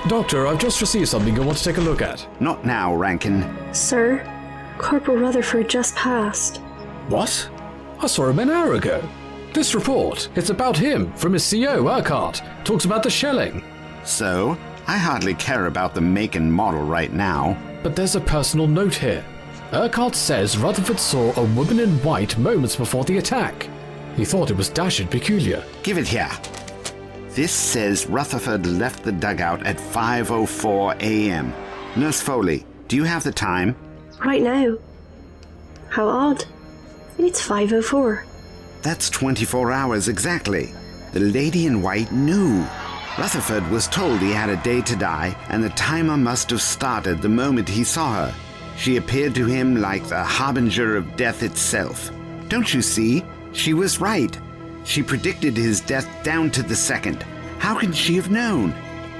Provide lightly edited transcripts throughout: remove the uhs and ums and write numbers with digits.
Doctor, I've just received something I want to take a look at. Not now, Rankin. Sir, Corporal Rutherford just passed. What? I saw him an hour ago. This report, it's about him, from his CO, Urquhart. Talks about the shelling. So, I hardly care about the make and model right now. But there's a personal note here. Urquhart says Rutherford saw a woman in white moments before the attack. He thought it was dashed peculiar. Give it here. This says Rutherford left the dugout at 5:04 a.m. Nurse Foley, do you have the time? Right now. How odd. It's 5:04. That's 24 hours exactly. The lady in white knew. Rutherford was told he had a day to die, and the timer must have started the moment he saw her. She appeared to him like the harbinger of death itself. Don't you see? She was right. She predicted his death down to the second. How can she have known?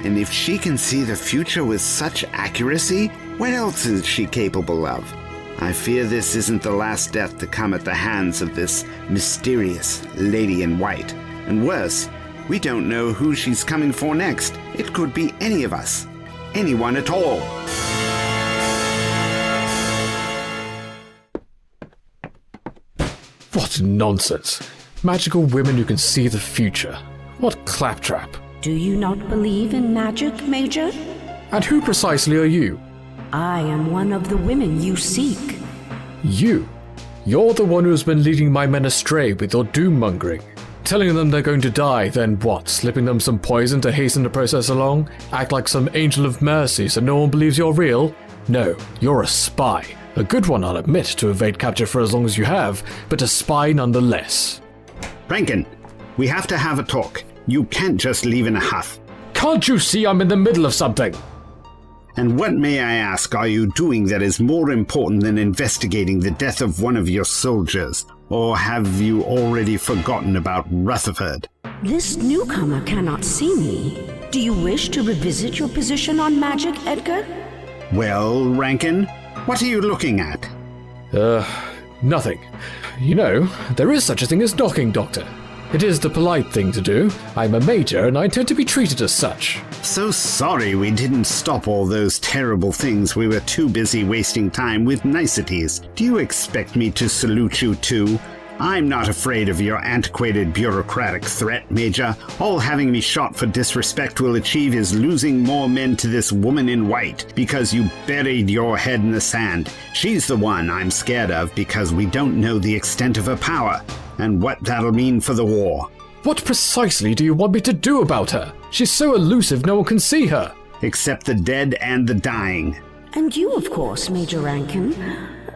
And if she can see the future with such accuracy, what else is she capable of? I fear this isn't the last death to come at the hands of this mysterious lady in white. And worse, we don't know who she's coming for next. It could be any of us. Anyone at all. What nonsense. Magical women who can see the future. What claptrap. Do you not believe in magic, Major? And who precisely are you? I am one of the women you seek. You? You're the one who has been leading my men astray with your doom-mongering. Telling them they're going to die, then what? Slipping them some poison to hasten the process along? Act like some angel of mercy so no one believes you're real? No, you're a spy. A good one, I'll admit, to evade capture for as long as you have, but a spy nonetheless. Rankin, we have to have a talk. You can't just leave in a huff. Can't you see I'm in the middle of something? And what, may I ask, are you doing that is more important than investigating the death of one of your soldiers? Or have you already forgotten about Rutherford? This newcomer cannot see me. Do you wish to revisit your position on magic, Edgar? Well, Rankin, what are you looking at? Nothing. You know, there is such a thing as knocking, Doctor. It is the polite thing to do. I'm a major and I intend to be treated as such. So sorry we didn't stop all those terrible things. We were too busy wasting time with niceties. Do you expect me to salute you too? I'm not afraid of your antiquated bureaucratic threat, Major. All having me shot for disrespect will achieve is losing more men to this woman in white because you buried your head in the sand. She's the one I'm scared of because we don't know the extent of her power and what that'll mean for the war. What precisely do you want me to do about her? She's so elusive no one can see her. Except the dead and the dying. And you, of course, Major Rankin.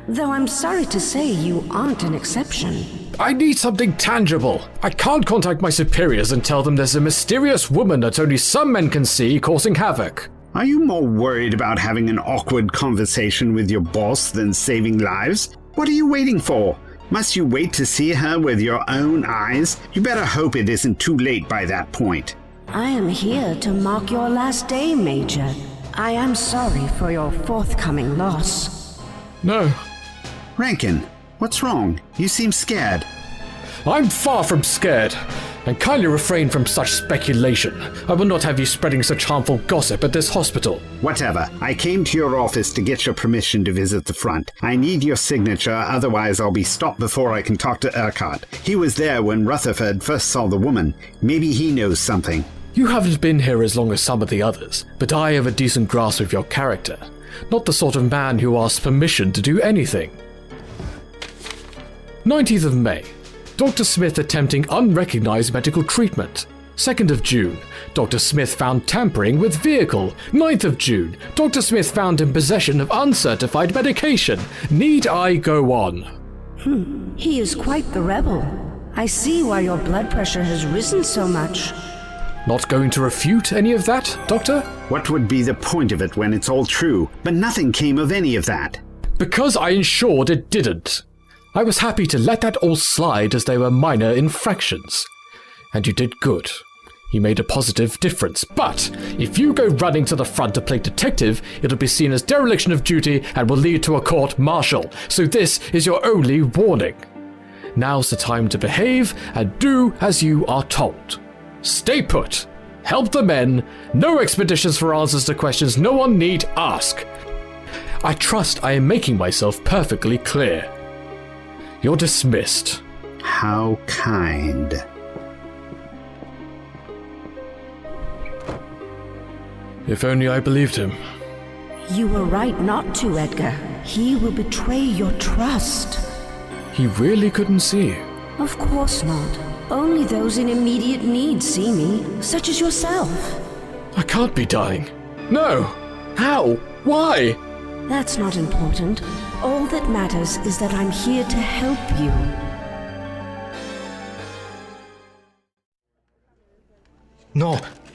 Though I'm sorry to say you aren't an exception. I need something tangible. I can't contact my superiors and tell them there's a mysterious woman that only some men can see causing havoc. Are you more worried about having an awkward conversation with your boss than saving lives? What are you waiting for? Must you wait to see her with your own eyes? You better hope it isn't too late by that point. I am here to mark your last day, Major. I am sorry for your forthcoming loss. No. Rankin, what's wrong? You seem scared. I'm far from scared. And kindly refrain from such speculation. I will not have you spreading such harmful gossip at this hospital. Whatever. I came to your office to get your permission to visit the front. I need your signature, otherwise I'll be stopped before I can talk to Urquhart. He was there when Rutherford first saw the woman. Maybe he knows something. You haven't been here as long as some of the others, but I have a decent grasp of your character. Not the sort of man who asks permission to do anything. 19th of May. Dr. Smith attempting unrecognized medical treatment. 2nd of June. Dr. Smith found tampering with vehicle. 9th of June. Dr. Smith found in possession of uncertified medication. Need I go on? He is quite the rebel. I see why your blood pressure has risen so much. Not going to refute any of that, Doctor? What would be the point of it when it's all true? But nothing came of any of that. Because I ensured it didn't. I was happy to let that all slide as they were minor infractions. And you did good. You made a positive difference. But if you go running to the front to play detective, it'll be seen as dereliction of duty and will lead to a court-martial. So this is your only warning. Now's the time to behave and do as you are told. Stay put. help the men, no expeditions for answers to questions no one need ask. I trust I am making myself perfectly clear. You're dismissed. How kind. If only I believed him. You were right not to, Edgar. He will betray your trust. He really couldn't see you. Of course not. Only those in immediate need see me, such as yourself. I can't be dying. No! How? Why? That's not important. All that matters is that I'm here to help you.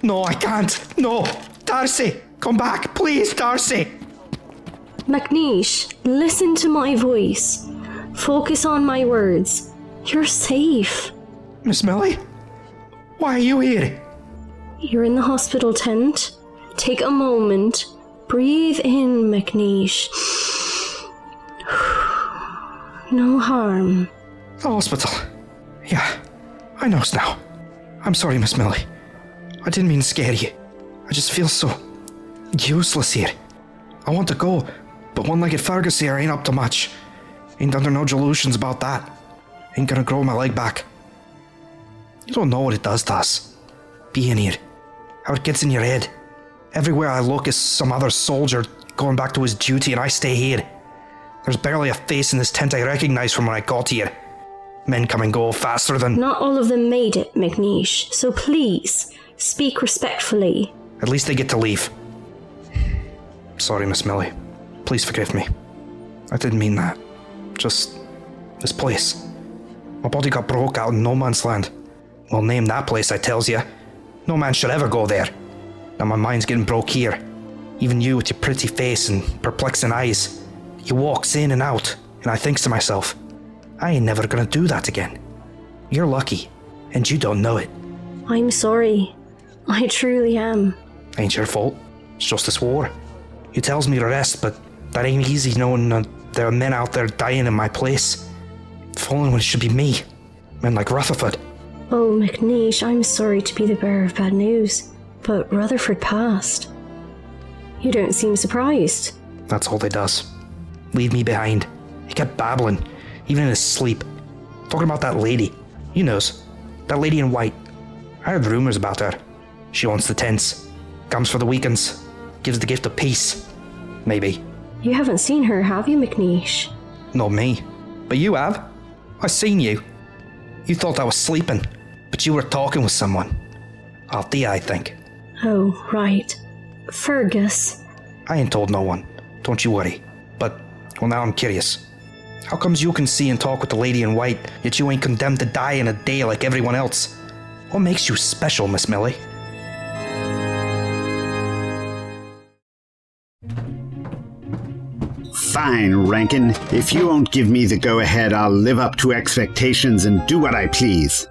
No, I can't. No! Darcy! Come back, please, Darcy! McNish, listen to my voice. Focus on my words. You're safe. Miss Millie? Why are you here? You're in the hospital tent. Take a moment. Breathe in, McNish. No harm. The hospital. Yeah, I know now. I'm sorry, Miss Millie. I didn't mean to scare you. I just feel so useless here. I want to go, but one-legged Fergus here ain't up to much. Ain't under no delusions about that. Ain't gonna grow my leg back. You don't know what it does to us. Being here. How it gets in your head. Everywhere I look is some other soldier going back to his duty and I stay here. There's barely a face in this tent I recognize from when I got here. Men come and go faster than... Not all of them made it, McNish, so please, speak respectfully. At least they get to leave. Sorry, Miss Millie. Please forgive me. I didn't mean that. Just... this place. My body got broke out in no man's land. Well, name that place, I tells you. No man should ever go there. Now my mind's getting broke here. Even you with your pretty face and perplexing eyes. You walks in and out, and I thinks to myself, I ain't never gonna do that again. You're lucky, and you don't know it. I'm sorry. I truly am. Ain't your fault. It's just this war. You tells me to rest, but that ain't easy knowing there are men out there dying in my place. Falling when it should be me. Men like Rutherford. Oh, McNish, I'm sorry to be the bearer of bad news, but Rutherford passed. You don't seem surprised. That's all they does. Leave me behind. He kept babbling, even in his sleep. Talking about that lady. You knows. That lady in white. I heard rumors about her. She owns the tents. Comes for the weekends. Gives the gift of peace. Maybe. You haven't seen her, have you, McNish? Not me. But you have. I seen you. You thought I was sleeping, but you were talking with someone. Althea, I think. Oh, right. Fergus. I ain't told no one. Don't you worry. But, well, now I'm curious. How comes you can see and talk with the lady in white, yet you ain't condemned to die in a day like everyone else? What makes you special, Miss Millie? Fine, Rankin. If you won't give me the go-ahead, I'll live up to expectations and do what I please.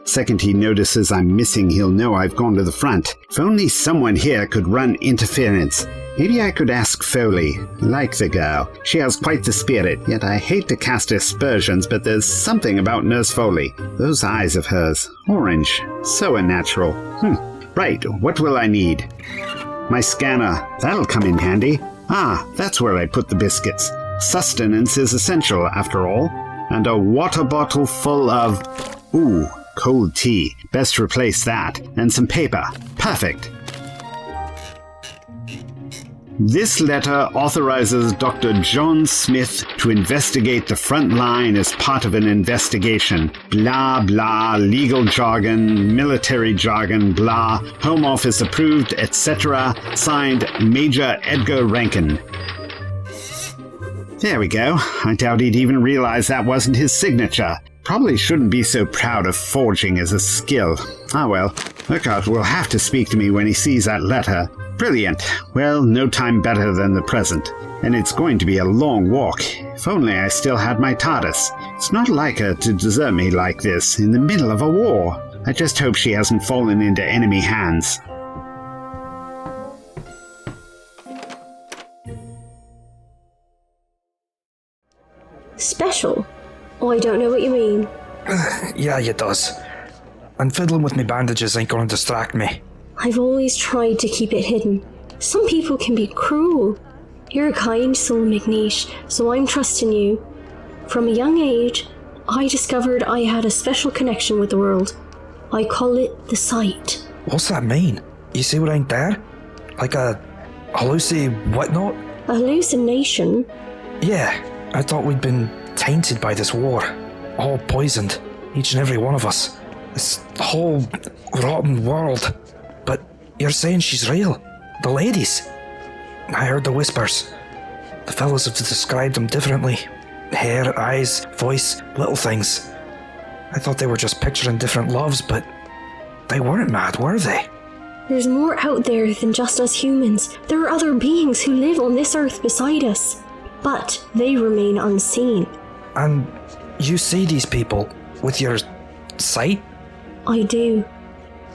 Second he notices I'm missing, he'll know I've gone to the front. If only someone here could run interference. Maybe I could ask Foley. I like the girl. She has quite the spirit, yet I hate to cast aspersions, but there's something about Nurse Foley. Those eyes of hers. Orange. So unnatural. Right, what will I need? My scanner. That'll come in handy. That's where I put the biscuits. Sustenance is essential, after all. And a water bottle full of... cold tea. Best replace that. And some paper. Perfect. This letter authorizes Dr. John Smith to investigate the front line as part of an investigation. Blah, blah, legal jargon, military jargon, blah, Home Office approved, etc. Signed, Major Edgar Rankin. There we go. I doubt he'd even realize that wasn't his signature. Probably shouldn't be so proud of forging as a skill. Well, Urquhart will have to speak to me when he sees that letter. Brilliant. Well, no time better than the present. And it's going to be a long walk. If only I still had my TARDIS. It's not like her to desert me like this, in the middle of a war. I just hope she hasn't fallen into enemy hands. Special? Oh, I don't know what you mean. Yeah, you does. and fiddling with me bandages ain't gonna distract me. I've always tried to keep it hidden. Some people can be cruel. You're a kind soul, McNish, so I'm trusting you. From a young age, I discovered I had a special connection with the world. I call it the sight. What's that mean? You see what ain't there? Like a whatnot? A hallucination? Yeah, I thought we'd been tainted by this war. All poisoned, each and every one of us. This whole rotten world. But you're saying she's real? The ladies? I heard the whispers. The fellas have described them differently. Hair, eyes, voice, little things. I thought they were just picturing different loves, but they weren't mad, were they? There's more out there than just us humans. There are other beings who live on this earth beside us, but they remain unseen. And you see these people with your sight? I do,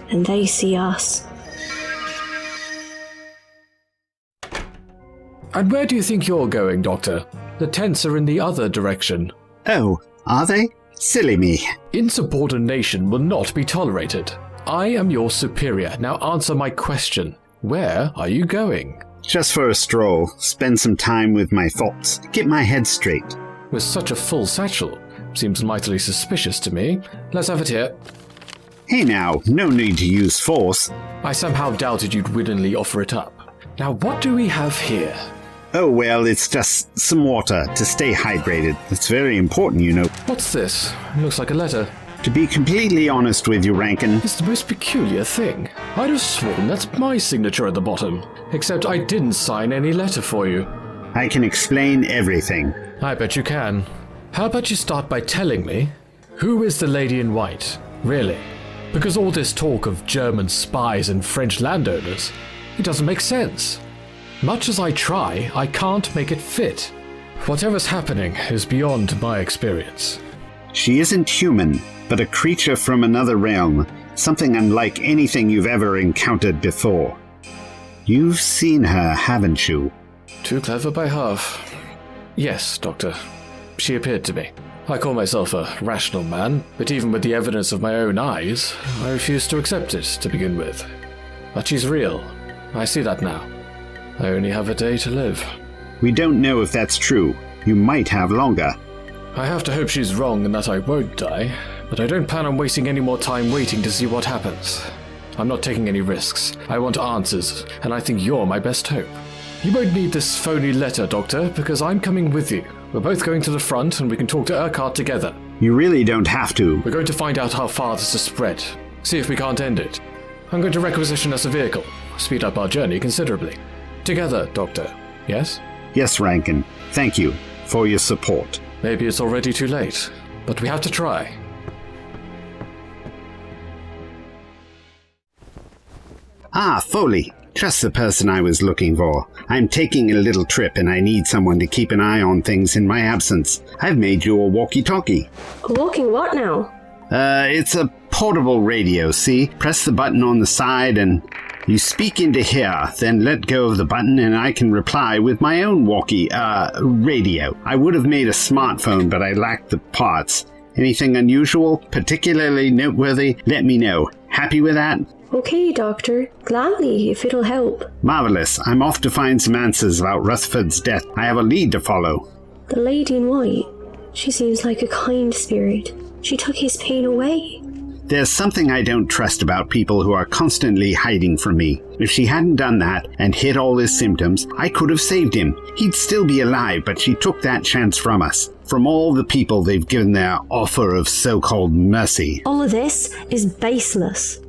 and they see us. And where do you think you're going, Doctor? The tents are in the other direction. Oh, are they? Silly me. Insubordination will not be tolerated. I am your superior. Now answer my question. Where are you going? Just for a stroll, spend some time with my thoughts, get my head straight. With such a full satchel. Seems mightily suspicious to me. Let's have it here. Hey now, no need to use force. I somehow doubted you'd willingly offer it up. Now what do we have here? Oh well, it's just some water to stay hydrated. It's very important, you know. What's this? It looks like a letter. To be completely honest with you, Rankin, It's the most peculiar thing. I'd have sworn that's my signature at the bottom. Except I didn't sign any letter for you. I can explain everything. I bet you can. How about you start by telling me, who is the lady in white? Really? Because all this talk of German spies and French landowners, it doesn't make sense. Much as I try, I can't make it fit. Whatever's happening is beyond my experience. She isn't human, but a creature from another realm, something unlike anything you've ever encountered before. You've seen her, haven't you? Too clever by half. Yes, Doctor. She appeared to me. I call myself a rational man, but even with the evidence of my own eyes, I refuse to accept it to begin with. But she's real. I see that now. I only have a day to live. We don't know if that's true. You might have longer. I have to hope she's wrong and that I won't die, but I don't plan on wasting any more time waiting to see what happens. I'm not taking any risks. I want answers, and I think you're my best hope. You won't need this phony letter, Doctor, because I'm coming with you. We're both going to the front and we can talk to Urquhart together. You really don't have to. We're going to find out how far this has spread. See if we can't end it. I'm going to requisition us a vehicle. Speed up our journey considerably. Together, Doctor. Yes? Yes, Rankin. Thank you for your support. Maybe it's already too late, but we have to try. Ah, Foley. Just the person I was looking for. I'm taking a little trip and I need someone to keep an eye on things in my absence. I've made you a walkie-talkie. Walking what now? It's a portable radio, see? Press the button on the side and you speak into here, then let go of the button and I can reply with my own radio. I would have made a smartphone, but I lacked the parts. Anything unusual, particularly noteworthy, let me know. Happy with that? Okay, Doctor. Gladly, if it'll help. Marvelous. I'm off to find some answers about Rutherford's death. I have a lead to follow. The lady in white. She seems like a kind spirit. She took his pain away. There's something I don't trust about people who are constantly hiding from me. If she hadn't done that and hid all his symptoms, I could have saved him. He'd still be alive, but she took that chance from us. From all the people they've given their offer of so-called mercy. All of this is baseless.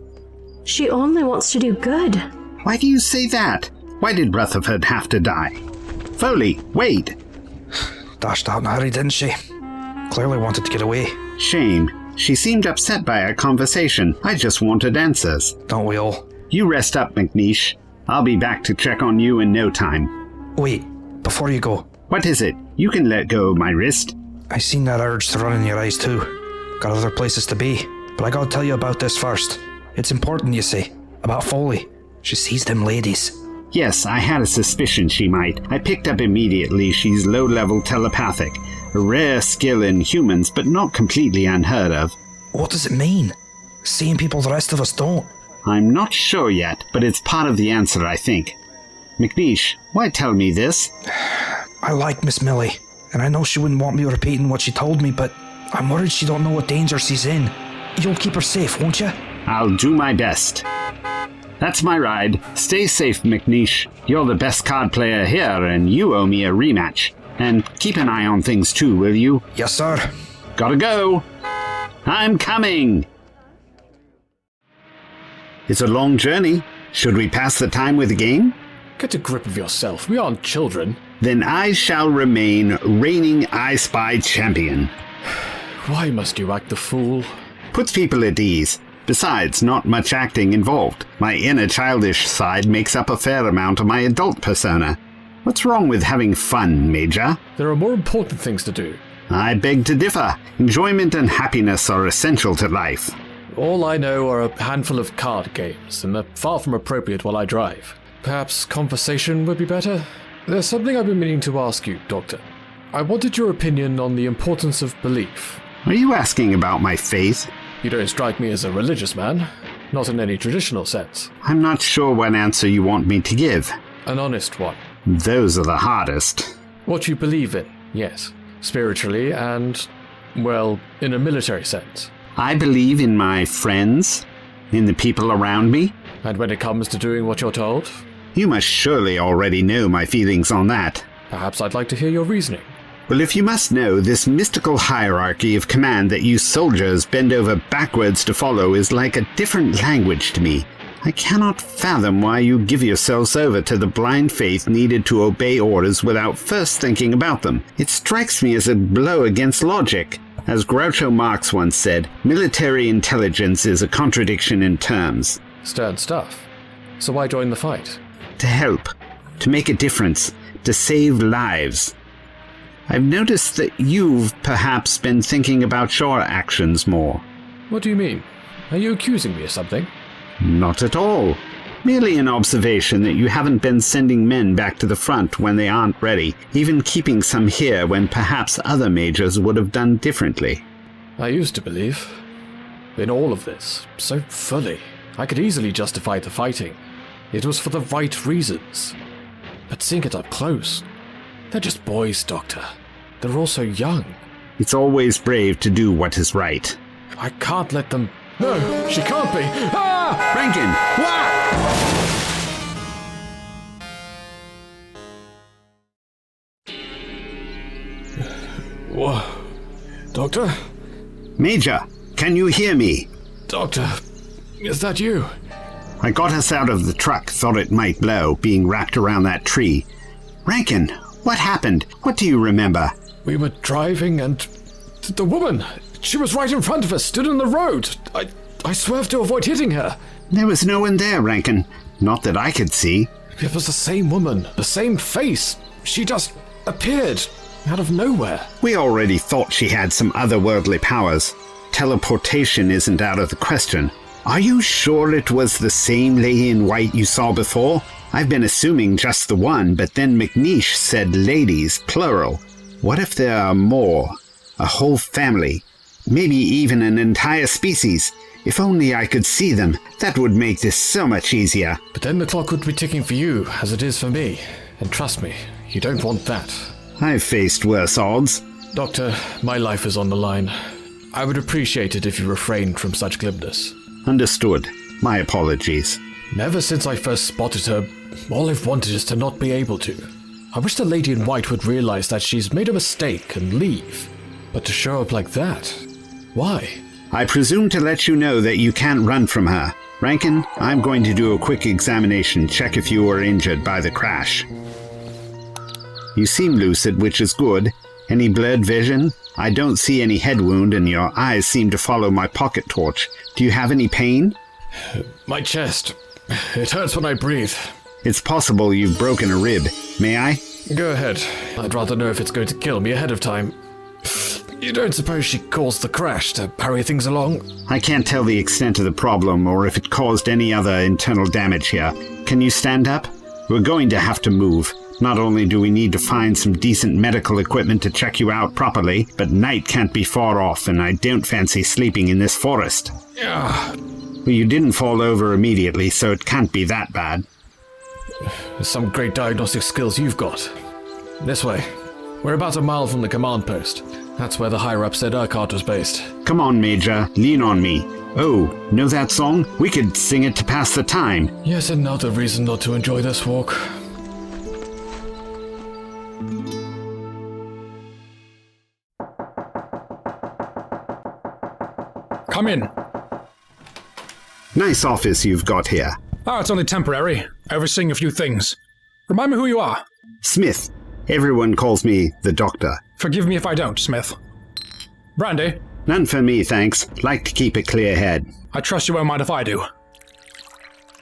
She only wants to do good. Why do you say that? Why did Rutherford have to die? Foley, wait! Dashed out in a hurry, didn't she? Clearly wanted to get away. Shame. She seemed upset by our conversation. I just wanted answers. Don't we all? You rest up, McNish. I'll be back to check on you in no time. Wait, before you go. What is it? You can let go of my wrist. I seen that urge to run in your eyes too. Got other places to be. But I gotta tell you about this first. It's important, you see. About Foley. She sees them ladies. Yes, I had a suspicion she might. I picked up immediately she's low-level telepathic. A rare skill in humans, but not completely unheard of. What does it mean? seeing people the rest of us don't. I'm not sure yet, but it's part of the answer, I think. McNish, why tell me this? I like Miss Millie, and I know she wouldn't want me repeating what she told me, but I'm worried she don't know what danger she's in. You'll keep her safe, won't you? I'll do my best. That's my ride. Stay safe, McNish. You're the best card player here, and you owe me a rematch. And keep an eye on things too, will you? Yes, sir. Gotta go. I'm coming. It's a long journey. Should we pass the time with a game? Get a grip of yourself. We aren't children. Then I shall remain reigning I Spy champion. Why must you act the fool? Puts people at ease. Besides, not much acting involved. My inner childish side makes up a fair amount of my adult persona. What's wrong with having fun, Major? There are more important things to do. I beg to differ. Enjoyment and happiness are essential to life. All I know are a handful of card games, and they're far from appropriate while I drive. Perhaps conversation would be better? There's something I've been meaning to ask you, Doctor. I wanted your opinion on the importance of belief. Are you asking about my faith? You don't strike me as a religious man, not in any traditional sense. I'm not sure what answer you want me to give. An honest one. Those are the hardest. What you believe in, yes. Spiritually and, well, in a military sense. I believe in my friends, in the people around me. And when it comes to doing what you're told? You must surely already know my feelings on that. Perhaps I'd like to hear your reasoning. Well, if you must know, this mystical hierarchy of command that you soldiers bend over backwards to follow is like a different language to me. I cannot fathom why you give yourselves over to the blind faith needed to obey orders without first thinking about them. It strikes me as a blow against logic. As Groucho Marx once said, military intelligence is a contradiction in terms. Stern stuff. So why join the fight? To help, to make a difference, to save lives. I've noticed that you've perhaps been thinking about your actions more. What do you mean? Are you accusing me of something? Not at all. Merely an observation that you haven't been sending men back to the front when they aren't ready, even keeping some here when perhaps other majors would have done differently. I used to believe in all of this, so fully. I could easily justify the fighting. It was for the right reasons. But seeing it up close, they're just boys, Doctor. They're all so young. It's always brave to do what is right. I can't let them... No, she can't be! Ah! Rankin! What? Doctor? Major, can you hear me? Doctor, is that you? I got us out of the truck, thought it might blow, being wrapped around that tree. Rankin, what happened? What do you remember? We were driving and... the woman! She was right in front of us, stood in the road. I swerved to avoid hitting her. There was no one there, Rankin. Not that I could see. It was the same woman, the same face. She just appeared out of nowhere. We already thought she had some otherworldly powers. Teleportation isn't out of the question. Are you sure it was the same lady in white you saw before? I've been assuming just the one, but then McNish said ladies, plural. What if there are more? A whole family? Maybe even an entire species? If only I could see them, that would make this so much easier. But then the clock would be ticking for you, as it is for me. And trust me, you don't want that. I've faced worse odds. Doctor, my life is on the line. I would appreciate it if you refrained from such glibness. Understood. My apologies. Never since I first spotted her, all I've wanted is to not be able to. I wish the lady in white would realize that she's made a mistake and leave. But to show up like that, why? I presume to let you know that you can't run from her. Rankin, I'm going to do a quick examination, check if you were injured by the crash. You seem lucid, which is good. Any blurred vision? I don't see any head wound and your eyes seem to follow my pocket torch. Do you have any pain? My chest. It hurts when I breathe. It's possible you've broken a rib. May I? Go ahead. I'd rather know if it's going to kill me ahead of time. You don't suppose she caused the crash to hurry things along? I can't tell the extent of the problem or if it caused any other internal damage here. Can you stand up? We're going to have to move. Not only do we need to find some decent medical equipment to check you out properly, but night can't be far off and I don't fancy sleeping in this forest. Well, you didn't fall over immediately, so it can't be that bad. Some great diagnostic skills you've got. This way. We're about a mile from the command post. That's where the higher-up said Urquhart was based. Come on, Major. Lean on me. Oh, know that song? We could sing it to pass the time. Yes, another reason not to enjoy this walk. Come in. Nice office you've got here. Oh, it's only temporary. Overseeing a few things. Remind me who you are. Smith. Everyone calls me the Doctor. Forgive me if I don't, Smith. Brandy? None for me, thanks. Like to keep a clear head. I trust you won't mind if I do.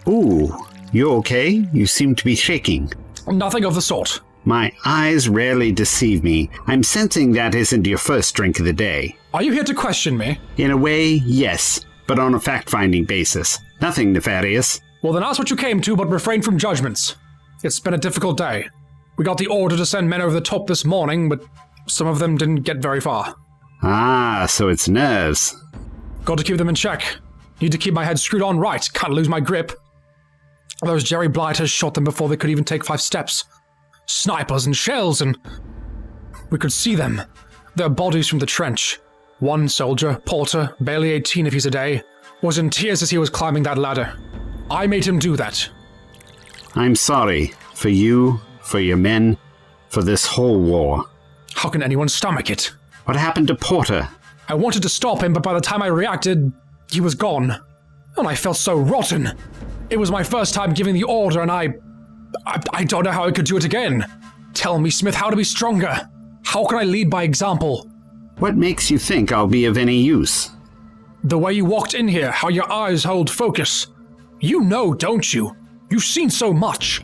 Ooh, you okay? You seem to be shaking. Nothing of the sort. My eyes rarely deceive me. I'm sensing that isn't your first drink of the day. Are you here to question me? In a way, yes, but on a fact-finding basis. Nothing nefarious. Well, then ask what you came to, but refrain from judgments. It's been a difficult day. We got the order to send men over the top this morning, but some of them didn't get very far. Ah, so it's nerves. Got to keep them in check. Need to keep my head screwed on right. Can't lose my grip. Those Jerry blighters shot them before they could even take 5 steps. Snipers and shells, and we could see them. Their bodies from the trench. One soldier, Porter, barely 18 if he's a day, was in tears as he was climbing that ladder. I made him do that. I'm sorry. For you, for your men, for this whole war. How can anyone stomach it? What happened to Porter? I wanted to stop him, but by the time I reacted, he was gone. And I felt so rotten. It was my first time giving the order, and I don't know how I could do it again. Tell me, Smith, how to be stronger. How can I lead by example? What makes you think I'll be of any use? The way you walked in here, how your eyes hold focus. You know, don't you? You've seen so much.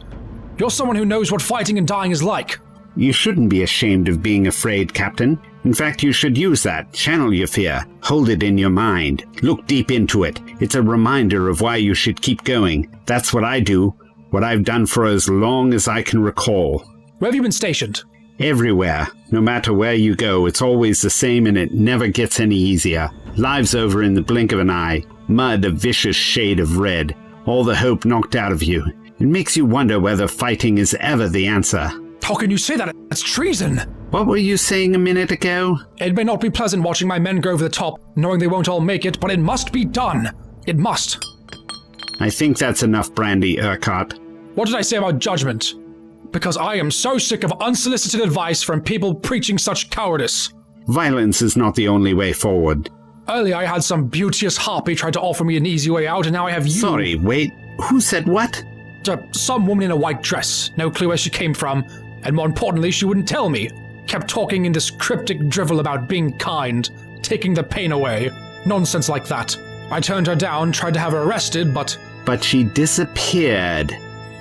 You're someone who knows what fighting and dying is like. You shouldn't be ashamed of being afraid, Captain. In fact, you should use that. Channel your fear. Hold it in your mind. Look deep into it. It's a reminder of why you should keep going. That's what I do. What I've done for as long as I can recall. Where have you been stationed? Everywhere. No matter where you go, it's always the same and it never gets any easier. Lives over in the blink of an eye. Mud a vicious shade of red. All the hope knocked out of you. It makes you wonder whether fighting is ever the answer. How can you say that? That's treason! What were you saying a minute ago? It may not be pleasant watching my men go over the top, knowing they won't all make it, but it must be done. It must. I think that's enough brandy, Urquhart. What did I say about judgment? Because I am so sick of unsolicited advice from people preaching such cowardice. Violence is not the only way forward. Earlier I had some beauteous harpy try to offer me an easy way out, and now I have you. Sorry, wait. Who said what? Some woman in a white dress. No clue where she came from. And more importantly, she wouldn't tell me. Kept talking in this cryptic drivel about being kind, taking the pain away. Nonsense like that. I turned her down, tried to have her arrested, but... But she disappeared.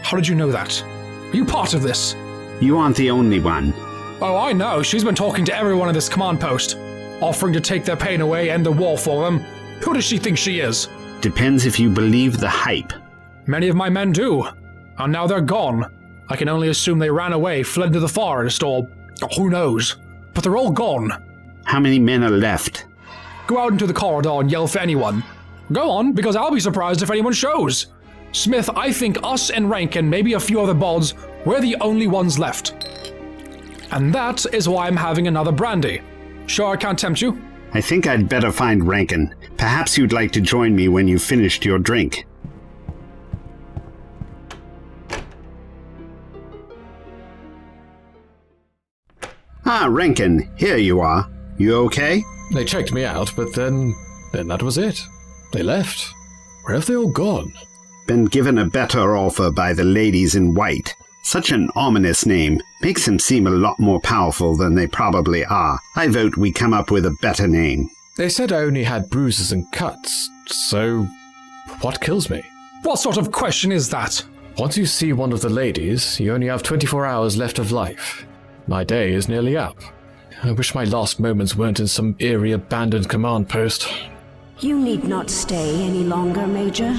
How did you know that? Are you part of this? You aren't the only one. Oh, I know. She's been talking to everyone in this command post. Offering to take their pain away, end the war for them. Who does she think she is? Depends if you believe the hype. Many of my men do. And now they're gone. I can only assume they ran away, fled into the forest, or who knows. But they're all gone. How many men are left? Go out into the corridor and yell for anyone. Go on, because I'll be surprised if anyone shows. Smith, I think us and Rankin, maybe a few other bods, we're the only ones left. And that is why I'm having another brandy. Sure I can't tempt you? I think I'd better find Rankin. Perhaps you'd like to join me when you've finished your drink. Ah, Rankin, here you are. You okay? They checked me out, but then that was it. They left. Where have they all gone? Been given a better offer by the ladies in white. Such an ominous name. Makes them seem a lot more powerful than they probably are. I vote we come up with a better name. They said I only had bruises and cuts, so what kills me? What sort of question is that? Once you see one of the ladies, you only have 24 hours left of life. My day is nearly up. I wish my last moments weren't in some eerie abandoned command post. You need not stay any longer, Major.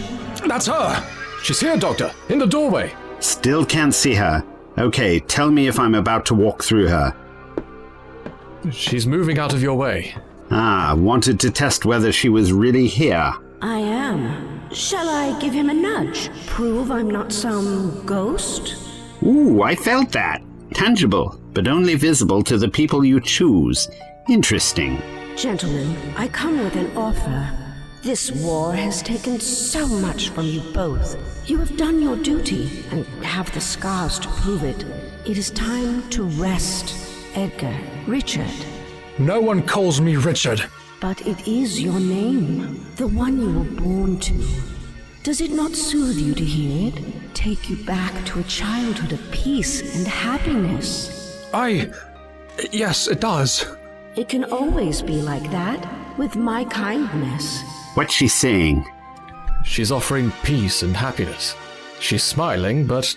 That's her! She's here, Doctor, in the doorway. Still can't see her. Okay, tell me if I'm about to walk through her. She's moving out of your way. Ah, wanted to test whether she was really here. I am. Shall I give him a nudge? Prove I'm not some ghost? Ooh, I felt that. Tangible, but only visible to the people you choose. Interesting. Gentlemen, I come with an offer. This war has taken so much from you both. You have done your duty and have the scars to prove it. It is time to rest, Edgar, Richard. No one calls me Richard. But it is your name, the one you were born to. Does it not soothe you to hear it? Take you back to a childhood of peace and happiness? Yes, it does. It can always be like that, with my kindness. What's she saying? She's offering peace and happiness. She's smiling, but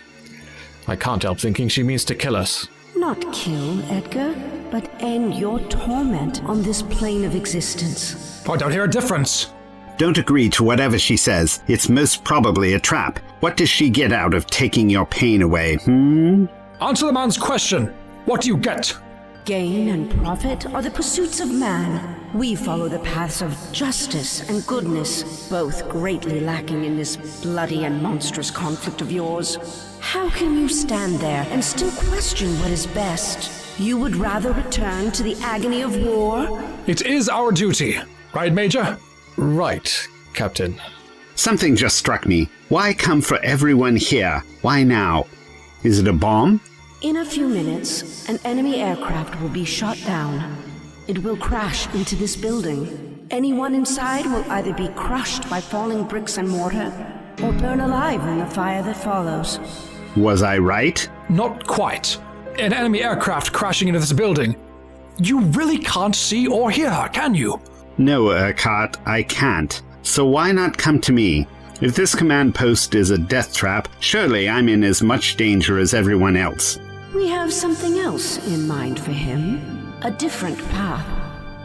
I can't help thinking she means to kill us. Not kill, Edgar, but end your torment on this plane of existence. I don't hear a difference. Don't agree to whatever she says. It's most probably a trap. What does she get out of taking your pain away, Answer the man's question. What do you get? Gain and profit are the pursuits of man. We follow the paths of justice and goodness, both greatly lacking in this bloody and monstrous conflict of yours. How can you stand there and still question what is best? You would rather return to the agony of war? It is our duty. Right, Major? Right, Captain. Something just struck me. Why come for everyone here? Why now? Is it a bomb? In a few minutes, an enemy aircraft will be shot down. It will crash into this building. Anyone inside will either be crushed by falling bricks and mortar, or burn alive in the fire that follows. Was I right? Not quite. An enemy aircraft crashing into this building. You really can't see or hear her, can you? No, Urquhart, I can't. So why not come to me? If this command post is a death trap, surely I'm in as much danger as everyone else. We have something else in mind for him. A different path.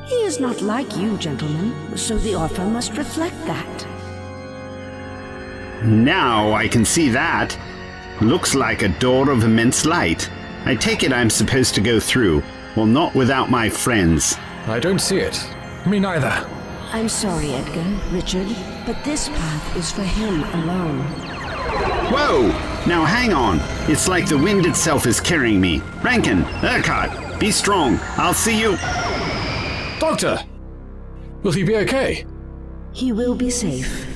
He is not like you, gentlemen, so the offer must reflect that. Now I can see that. Looks like a door of immense light. I take it I'm supposed to go through. Well, not without my friends. I don't see it. Me neither. I'm sorry, Edgar, Richard, but this path is for him alone. Whoa! Now hang on. It's like the wind itself is carrying me. Rankin, Urquhart, be strong. I'll see you. Doctor! Will he be okay? He will be safe.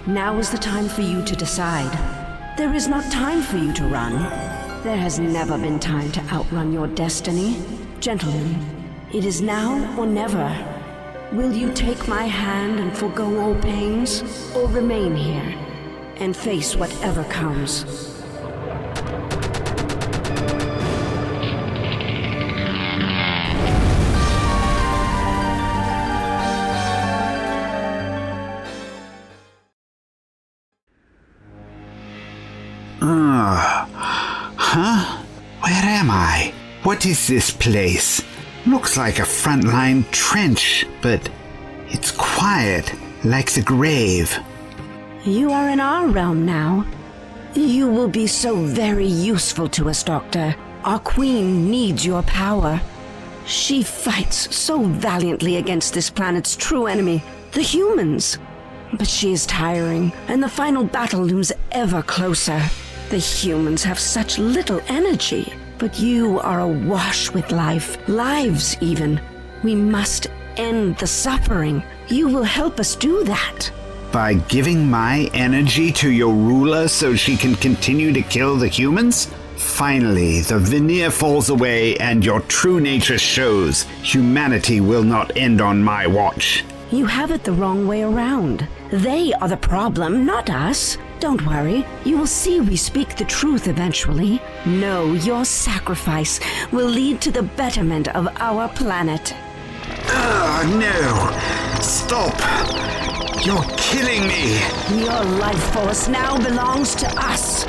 Now is the time for you to decide. There is not time for you to run. There has never been time to outrun your destiny. Gentlemen, it is now or never. Will you take my hand and forgo all pains, or remain here and face whatever comes? Where am I? What is this place? Looks like a frontline trench, but it's quiet, like the grave. You are in our realm now. You will be so very useful to us, Doctor. Our queen needs your power. She fights so valiantly against this planet's true enemy, the humans. But she is tiring, and the final battle looms ever closer. The humans have such little energy, but you are awash with life, lives even. We must end the suffering. You will help us do that. By giving my energy to your ruler so she can continue to kill the humans? Finally, the veneer falls away and your true nature shows. Humanity will not end on my watch. You have it the wrong way around. They are the problem, not us. Don't worry, you will see we speak the truth eventually. No, your sacrifice will lead to the betterment of our planet. No! Stop! You're killing me! Your life force now belongs to us.